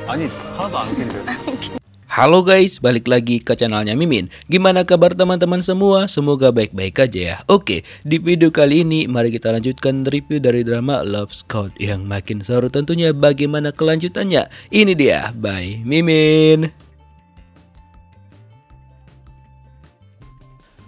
아니, 하나도 안 웃기는데. Halo guys, balik lagi ke channelnya Mimin. Gimana kabar teman-teman semua? Semoga baik-baik aja ya. Oke, di video kali ini mari kita lanjutkan review dari drama Love Scout yang makin seru tentunya. Bagaimana kelanjutannya? Ini dia, by Mimin.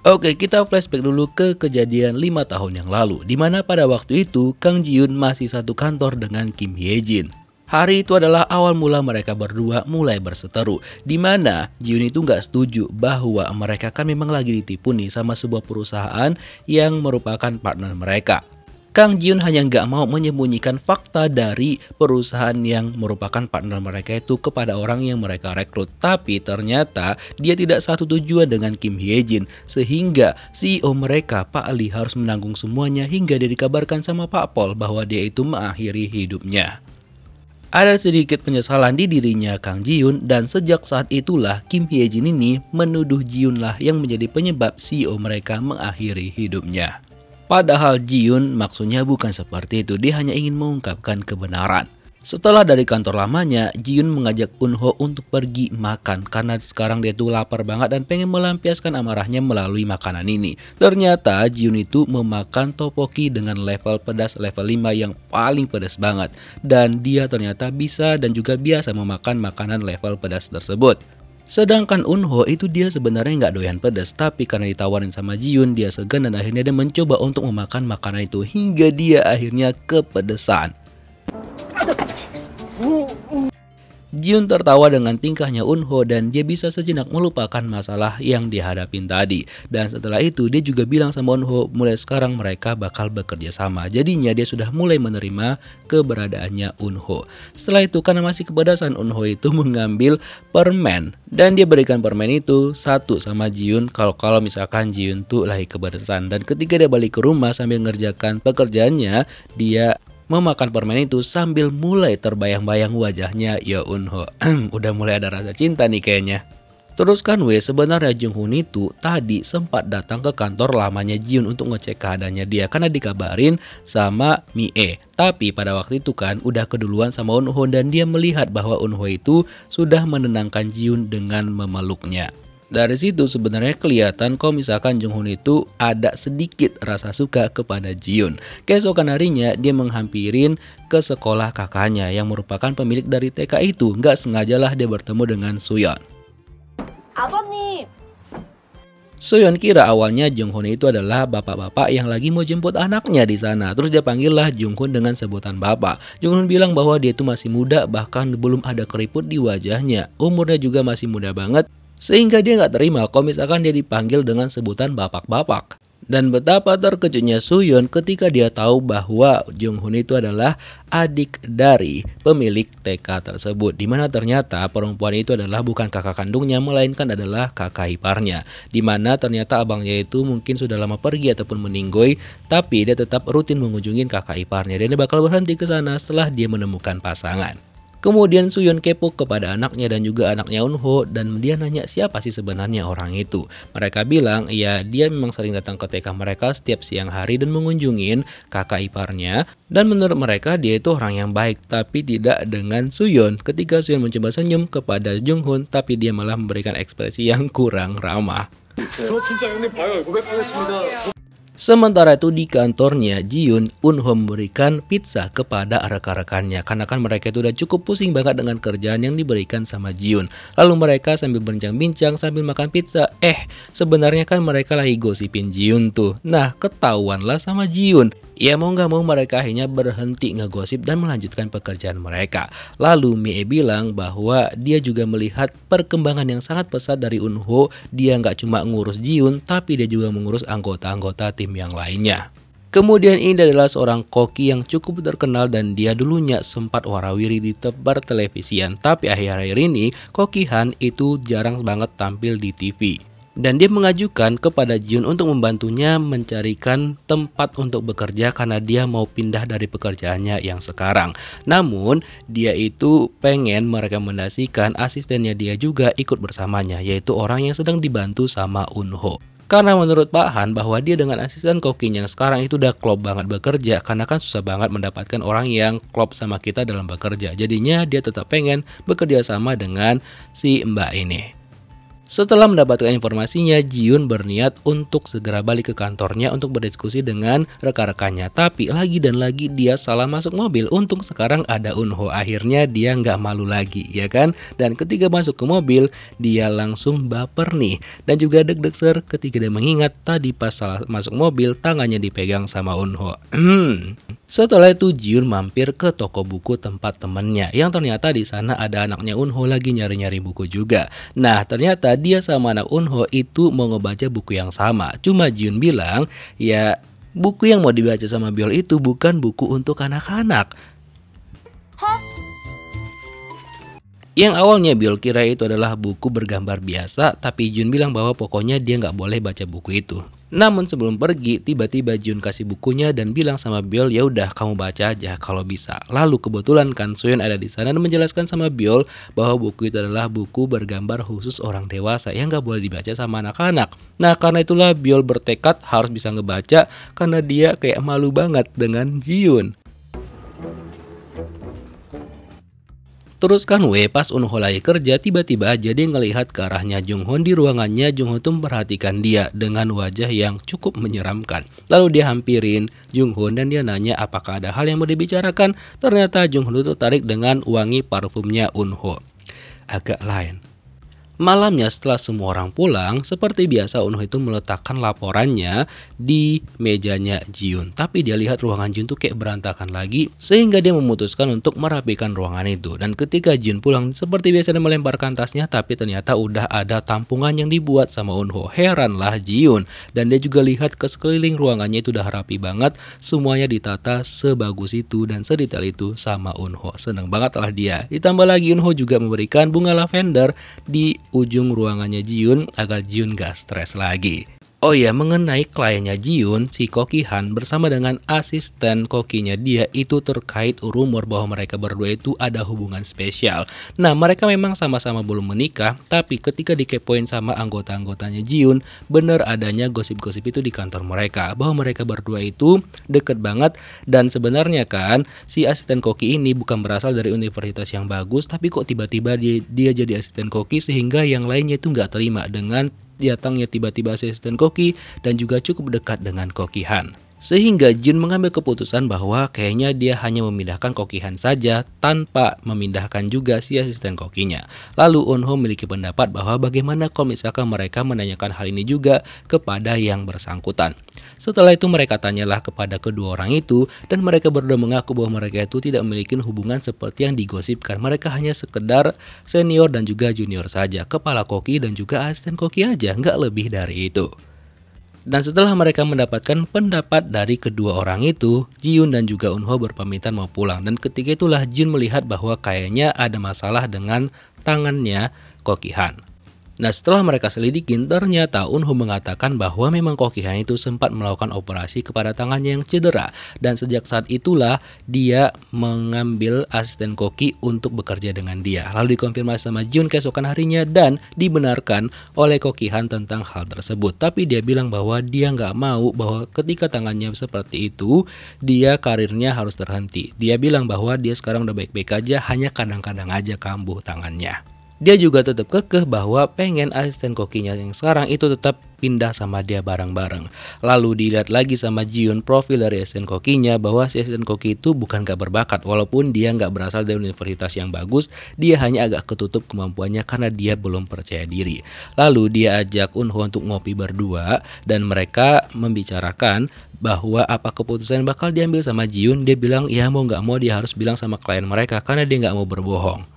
Oke, kita flashback dulu ke kejadian 5 tahun yang lalu, dimana pada waktu itu Kang Ji-Yoon masih satu kantor dengan Kim Hye-jin. Hari itu adalah awal mula mereka berdua mulai berseteru, dimana Ji-Yoon itu nggak setuju bahwa mereka kan memang lagi ditipu nih sama sebuah perusahaan yang merupakan partner mereka. Kang Ji-Yoon hanya nggak mau menyembunyikan fakta dari perusahaan yang merupakan partner mereka itu kepada orang yang mereka rekrut. Tapi ternyata dia tidak satu tujuan dengan Kim Hye-jin, sehingga CEO mereka Pak Lee harus menanggung semuanya hingga dia dikabarkan sama Pak Pol bahwa dia itu mengakhiri hidupnya. Ada sedikit penyesalan di dirinya Kang Ji-Yoon, dan sejak saat itulah Kim Hye-jin ini menuduh Ji-Yoon lah yang menjadi penyebab CEO mereka mengakhiri hidupnya. Padahal Ji-Yoon maksudnya bukan seperti itu, dia hanya ingin mengungkapkan kebenaran. Setelah dari kantor lamanya, Ji-Yoon mengajak Eun-ho untuk pergi makan karena sekarang dia tuh lapar banget dan pengen melampiaskan amarahnya melalui makanan ini. Ternyata Ji-Yoon itu memakan tteokbokki dengan level pedas level 5 yang paling pedas banget. Dan dia ternyata bisa dan juga biasa memakan makanan level pedas tersebut. Sedangkan Eun-ho itu dia sebenarnya nggak doyan pedas, tapi karena ditawarin sama Ji-Yoon dia segan dan akhirnya dia mencoba untuk memakan makanan itu hingga dia akhirnya kepedesan. Ji-Yoon tertawa dengan tingkahnya Eun-ho dan dia bisa sejenak melupakan masalah yang dihadapin tadi. Dan setelah itu dia juga bilang sama Eun-ho mulai sekarang mereka bakal bekerja sama. Jadinya dia sudah mulai menerima keberadaannya Eun-ho. Setelah itu karena masih kepedasan, Eun-ho itu mengambil permen dan dia berikan permen itu satu sama Ji-Yoon kalau misalkan Ji-Yoon tuh lagi kepedasan. Dan ketika dia balik ke rumah sambil mengerjakan pekerjaannya, dia memakan permen itu sambil mulai terbayang-bayang wajahnya ya Eun-ho. Udah mulai ada rasa cinta nih kayaknya. Terus kan sebenarnya Jung-hoon itu tadi sempat datang ke kantor lamanya Ji-Yoon untuk ngecek keadaannya dia karena dikabarin sama Mie. Tapi pada waktu itu kan udah keduluan sama Eun-ho dan dia melihat bahwa Eun-ho itu sudah menenangkan Ji-Yoon dengan memeluknya. Dari situ sebenarnya kelihatan kalau misalkan Jung-hoon itu ada sedikit rasa suka kepada Ji-Yoon. Keesokan harinya dia menghampirin ke sekolah kakaknya yang merupakan pemilik dari TK itu. Nggak sengajalah dia bertemu dengan Suyeon. 아버님. Suyeon kira awalnya Jung-hoon itu adalah bapak-bapak yang lagi mau jemput anaknya di sana. Terus dia panggillah Jung-hoon dengan sebutan bapak. Jung-hoon bilang bahwa dia itu masih muda, bahkan belum ada keriput di wajahnya. Umurnya juga masih muda banget. Sehingga dia nggak terima kalau misalkan dia dipanggil dengan sebutan bapak-bapak. Dan betapa terkejutnya Suyeon ketika dia tahu bahwa Jung-hoon itu adalah adik dari pemilik TK tersebut. Dimana ternyata perempuan itu adalah bukan kakak kandungnya, melainkan adalah kakak iparnya. Dimana ternyata abangnya itu mungkin sudah lama pergi ataupun meninggoy, tapi dia tetap rutin mengunjungi kakak iparnya. Dan dia bakal berhenti ke sana setelah dia menemukan pasangan. Kemudian Suyeon kepo kepada anaknya dan juga anaknya Eun-ho dan dia nanya siapa sih sebenarnya orang itu. Mereka bilang ya dia memang sering datang ke TK mereka setiap siang hari dan mengunjungin kakak iparnya. Dan menurut mereka dia itu orang yang baik, tapi tidak dengan Suyeon. Ketika Suyeon mencoba senyum kepada Jung-hoon tapi dia malah memberikan ekspresi yang kurang ramah. 저 진짜 형님 봐요. 고백하겠습니다. Sementara itu di kantornya Ji-Yoon, Eun-ho memberikan pizza kepada rekan-rekannya karena kan mereka itu udah cukup pusing banget dengan kerjaan yang diberikan sama Ji-Yoon. Lalu mereka sambil berbincang-bincang sambil makan pizza. Sebenarnya kan mereka lagi gosipin Ji-Yoon tuh. Nah, ketahuanlah sama Ji-Yoon. Ya mau nggak mau mereka akhirnya berhenti ngegosip dan melanjutkan pekerjaan mereka. Lalu Mie bilang bahwa dia juga melihat perkembangan yang sangat pesat dari Eun-ho. Dia nggak cuma ngurus Ji-Yoon, tapi dia juga mengurus anggota-anggota tim yang lainnya. Kemudian ini adalah seorang koki yang cukup terkenal dan dia dulunya sempat warawiri di tebar televisian. Tapi akhir-akhir ini Koki Han itu jarang banget tampil di TV. Dan dia mengajukan kepada Ji-Yoon untuk membantunya mencarikan tempat untuk bekerja karena dia mau pindah dari pekerjaannya yang sekarang. Namun dia itu pengen merekomendasikan asistennya dia juga ikut bersamanya, yaitu orang yang sedang dibantu sama Eun-ho. Karena menurut Pak Han bahwa dia dengan asisten kokinya yang sekarang itu udah klop banget bekerja, karena kan susah banget mendapatkan orang yang klop sama kita dalam bekerja. Jadinya dia tetap pengen bekerja sama dengan si Mbak ini. Setelah mendapatkan informasinya, Ji-Yoon berniat untuk segera balik ke kantornya untuk berdiskusi dengan rekan-rekannya. Tapi lagi dan lagi dia salah masuk mobil. Untung sekarang ada Eun-ho. Akhirnya dia nggak malu lagi, ya kan? Dan ketika masuk ke mobil, dia langsung baper nih. Dan juga deg-deg ketika dia mengingat tadi pas salah masuk mobil, tangannya dipegang sama Eun-ho. Setelah itu Ji-Yoon mampir ke toko buku tempat temennya, yang ternyata di sana ada anaknya Eun-ho lagi nyari-nyari buku juga. Nah, ternyata dia sama anak Eun-ho itu mau ngebaca buku yang sama. Cuma Ji-Yoon bilang, ya buku yang mau dibaca sama Byul itu bukan buku untuk anak-anak. Yang awalnya Byul kira itu adalah buku bergambar biasa, tapi Ji-Yoon bilang bahwa pokoknya dia nggak boleh baca buku itu. Namun sebelum pergi, tiba-tiba Ji-Yoon kasih bukunya dan bilang sama Byul, ya udah kamu baca aja kalau bisa. Lalu kebetulan kan So-yeon ada di sana dan menjelaskan sama Byul bahwa buku itu adalah buku bergambar khusus orang dewasa yang nggak boleh dibaca sama anak-anak. Nah karena itulah Byul bertekad harus bisa ngebaca karena dia kayak malu banget dengan Ji-Yoon. Terus kan pas Eun-ho lagi kerja, tiba-tiba aja dia ngelihat ke arahnya Jung-hoon di ruangannya. Jung-hoon tuh memperhatikan dia dengan wajah yang cukup menyeramkan. Lalu dia hampirin Jung-hoon dan dia nanya apakah ada hal yang mau dibicarakan. Ternyata Jung-hoon itu tertarik dengan wangi parfumnya Eun-ho. Agak lain. Malamnya setelah semua orang pulang, seperti biasa Eun-ho itu meletakkan laporannya di mejanya Ji-Yoon. Tapi dia lihat ruangan Ji-Yoon tuh kayak berantakan lagi, sehingga dia memutuskan untuk merapikan ruangan itu. Dan ketika Ji-Yoon pulang, seperti biasa dia melemparkan tasnya, tapi ternyata udah ada tampungan yang dibuat sama Eun-ho. Heranlah Ji-Yoon. Dan dia juga lihat ke sekeliling ruangannya itu udah rapi banget, semuanya ditata sebagus itu dan sedetail itu sama Eun-ho. Seneng banget lah dia. Ditambah lagi Eun-ho juga memberikan bunga lavender di ujung ruangannya Ji-Yoon agar Ji-Yoon gak stres lagi. Oh iya, mengenai kliennya Ji-Yoon, si Koki Han bersama dengan asisten kokinya dia itu terkait rumor bahwa mereka berdua itu ada hubungan spesial. Nah, mereka memang sama-sama belum menikah, tapi ketika dikepoin sama anggota-anggotanya Ji-Yoon, bener adanya gosip-gosip itu di kantor mereka, bahwa mereka berdua itu deket banget. Dan sebenarnya kan, si asisten koki ini bukan berasal dari universitas yang bagus, tapi kok tiba-tiba dia jadi asisten koki sehingga yang lainnya itu nggak terima dengan datangnya tiba-tiba asisten koki dan juga cukup dekat dengan Koki Han. Sehingga Jin mengambil keputusan bahwa kayaknya dia hanya memindahkan Koki Han saja tanpa memindahkan juga si asisten kokinya. Lalu Eun-ho memiliki pendapat bahwa bagaimana kalau misalkan mereka menanyakan hal ini juga kepada yang bersangkutan. Setelah itu mereka tanyalah kepada kedua orang itu dan mereka berdua mengaku bahwa mereka itu tidak memiliki hubungan seperti yang digosipkan. Mereka hanya sekedar senior dan juga junior saja, kepala koki dan juga asisten koki aja, nggak lebih dari itu. Dan setelah mereka mendapatkan pendapat dari kedua orang itu, Ji-Yoon dan juga Eun-ho berpamitan mau pulang. Dan ketika itulah Jin melihat bahwa kayaknya ada masalah dengan tangannya Koki Han. Nah setelah mereka selidikin, ternyata Eun-ho mengatakan bahwa memang Koki Han itu sempat melakukan operasi kepada tangannya yang cedera. Dan sejak saat itulah dia mengambil asisten Koki untuk bekerja dengan dia. Lalu dikonfirmasi sama Ji-Yoon keesokan harinya dan dibenarkan oleh Koki Han tentang hal tersebut. Tapi dia bilang bahwa dia nggak mau bahwa ketika tangannya seperti itu, dia karirnya harus terhenti. Dia bilang bahwa dia sekarang udah baik-baik aja, hanya kadang-kadang aja kambuh tangannya. Dia juga tetap kekeh bahwa pengen asisten kokinya yang sekarang itu tetap pindah sama dia bareng-bareng. Lalu dilihat lagi sama Ji-Yoon profil dari asisten kokinya bahwa si asisten koki itu bukan gak berbakat. Walaupun dia gak berasal dari universitas yang bagus, dia hanya agak ketutup kemampuannya karena dia belum percaya diri. Lalu dia ajak Eun-ho untuk ngopi berdua dan mereka membicarakan bahwa apa keputusan bakal diambil sama Ji-Yoon. Dia bilang ya mau gak mau dia harus bilang sama klien mereka karena dia gak mau berbohong.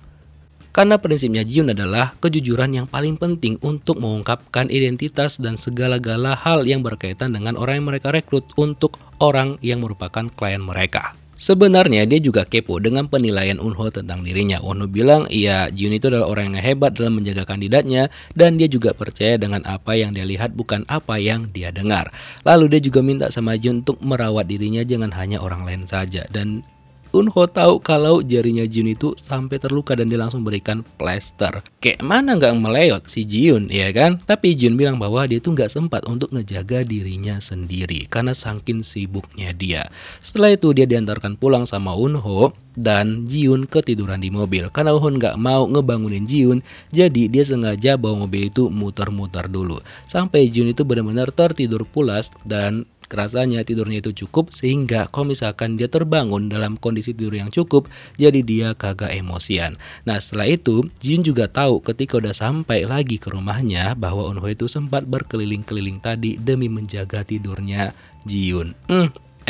Karena prinsipnya Ji-Yoon adalah kejujuran yang paling penting untuk mengungkapkan identitas dan segala-gala hal yang berkaitan dengan orang yang mereka rekrut untuk orang yang merupakan klien mereka. Sebenarnya dia juga kepo dengan penilaian Eun-ho tentang dirinya. Eun-ho bilang ya Ji-Yoon itu adalah orang yang hebat dalam menjaga kandidatnya dan dia juga percaya dengan apa yang dia lihat bukan apa yang dia dengar. Lalu dia juga minta sama Ji-Yoon untuk merawat dirinya jangan hanya orang lain saja. Dan Eunho tahu kalau jarinya Jiun itu sampai terluka dan dia langsung berikan plester. Kayak mana nggak meleot si Jiun, ya kan? Tapi Jiun bilang bahwa dia tuh nggak sempat untuk ngejaga dirinya sendiri karena saking sibuknya dia. Setelah itu dia diantarkan pulang sama Eunho dan Jiun ketiduran di mobil. Karena Eunho nggak mau ngebangunin Jiun, jadi dia sengaja bawa mobil itu muter-muter dulu. Sampai Jiun itu benar-benar tertidur pulas dan rasanya tidurnya itu cukup sehingga kalau misalkan dia terbangun dalam kondisi tidur yang cukup, jadi dia kagak emosian. Nah setelah itu Jiun juga tahu ketika udah sampai lagi ke rumahnya bahwa Eunho itu sempat berkeliling-keliling tadi demi menjaga tidurnya Jiun.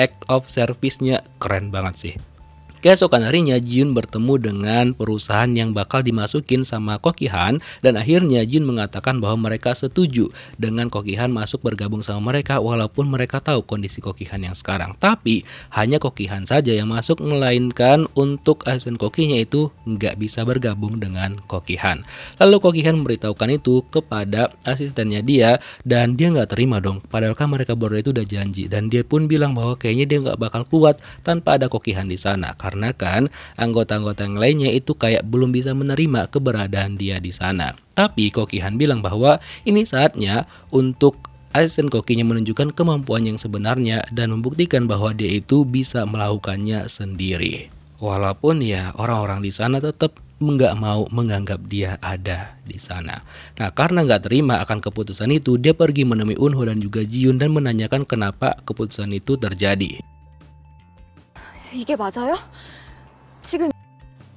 Act of service-nya keren banget sih. Keesokan harinya Jiun bertemu dengan perusahaan yang bakal dimasukin sama Kokihan dan akhirnya Jiun mengatakan bahwa mereka setuju dengan Kokihan masuk bergabung sama mereka walaupun mereka tahu kondisi Kokihan yang sekarang. Tapi hanya Kokihan saja yang masuk, melainkan untuk asisten kokinya itu nggak bisa bergabung dengan Kokihan. Lalu Kokihan memberitahukan itu kepada asistennya dia dan dia nggak terima dong. Padahal kan mereka berdua itu udah janji dan dia pun bilang bahwa kayaknya dia nggak bakal kuat tanpa ada Kokihan di sana. Karena kan anggota-anggota yang lainnya itu kayak belum bisa menerima keberadaan dia di sana. Tapi Kokihan bilang bahwa ini saatnya untuk asisten kokinya menunjukkan kemampuan yang sebenarnya dan membuktikan bahwa dia itu bisa melakukannya sendiri. Walaupun ya orang-orang di sana tetap nggak mau menganggap dia ada di sana. Nah karena nggak terima akan keputusan itu, dia pergi menemui Eunho dan juga Jiun dan menanyakan kenapa keputusan itu terjadi. 이게 맞아요? 지금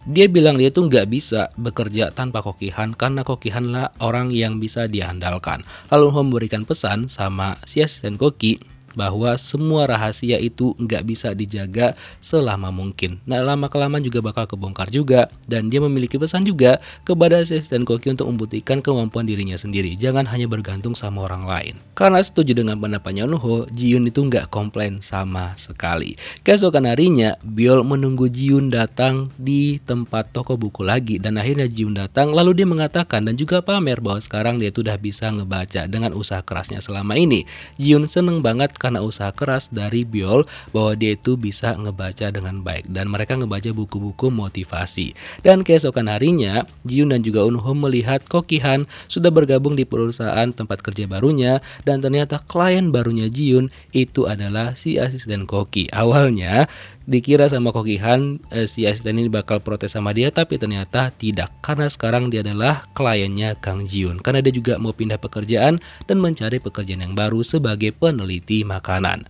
Dia bilang dia tuh nggak bisa bekerja tanpa Kokihan karena Kokihan lah orang yang bisa diandalkan. Lalu memberikan pesan sama si asisten koki bahwa semua rahasia itu nggak bisa dijaga selama mungkin. Nah lama-kelamaan juga bakal kebongkar juga. Dan dia memiliki pesan juga kepada asisten koki untuk membuktikan kemampuan dirinya sendiri. Jangan hanya bergantung sama orang lain. Karena setuju dengan pendapatnya Eunho, Jiun itu nggak komplain sama sekali. Keesokan harinya, Byul menunggu Jiun datang di tempat toko buku lagi. Dan akhirnya Jiun datang lalu dia mengatakan dan juga pamer bahwa sekarang dia tuh udah bisa ngebaca dengan usaha kerasnya selama ini. Jiun seneng banget karena usaha keras dari Byul bahwa dia itu bisa ngebaca dengan baik dan mereka ngebaca buku-buku motivasi. Dan keesokan harinya Jiun dan juga Eunho melihat Kokihan sudah bergabung di perusahaan tempat kerja barunya dan ternyata klien barunya Jiun itu adalah si asisten koki. Awalnya dikira sama Kokihan si asisten ini bakal protes sama dia, tapi ternyata tidak karena sekarang dia adalah kliennya Kang Jiun karena dia juga mau pindah pekerjaan dan mencari pekerjaan yang baru sebagai peneliti makanan.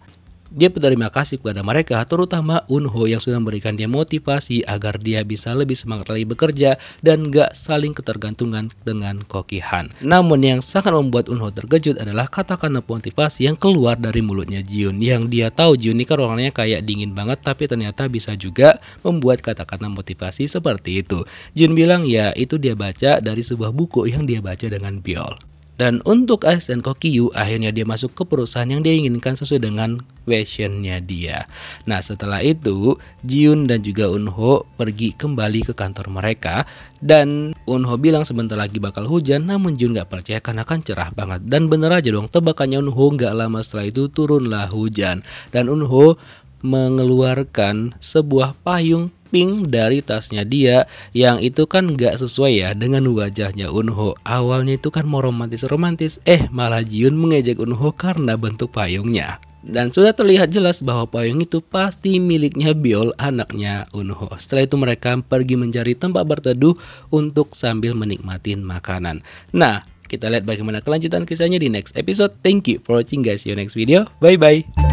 Dia berterima kasih kepada mereka, terutama Eunho yang sudah memberikan dia motivasi agar dia bisa lebih semangat lagi bekerja dan gak saling ketergantungan dengan Kokihan. Namun yang sangat membuat Eunho terkejut adalah kata-kata motivasi yang keluar dari mulutnya Jiun. Yang dia tahu Jiun ini kan orangnya kayak dingin banget, tapi ternyata bisa juga membuat kata-kata motivasi seperti itu. Jiun bilang ya itu dia baca dari sebuah buku yang dia baca dengan Byul. Dan untuk asisten Kokyu, akhirnya dia masuk ke perusahaan yang dia inginkan sesuai dengan passionnya dia. Nah setelah itu Jiun dan juga Eunho pergi kembali ke kantor mereka. Dan Eunho bilang sebentar lagi bakal hujan, namun Jiun gak percaya karena kan cerah banget. Dan bener aja dong, tebakannya Eunho gak lama setelah itu turunlah hujan. Dan Eunho mengeluarkan sebuah payung pink dari tasnya dia yang itu kan gak sesuai ya dengan wajahnya Eunho. Awalnya itu kan mau romantis-romantis, malah Jiun mengejek Eunho karena bentuk payungnya. Dan sudah terlihat jelas bahwa payung itu pasti miliknya Byul, anaknya Eunho. Setelah itu mereka pergi mencari tempat berteduh untuk sambil menikmatin makanan. Nah, kita lihat bagaimana kelanjutan kisahnya di next episode. Thank you for watching guys, see you next video, bye bye.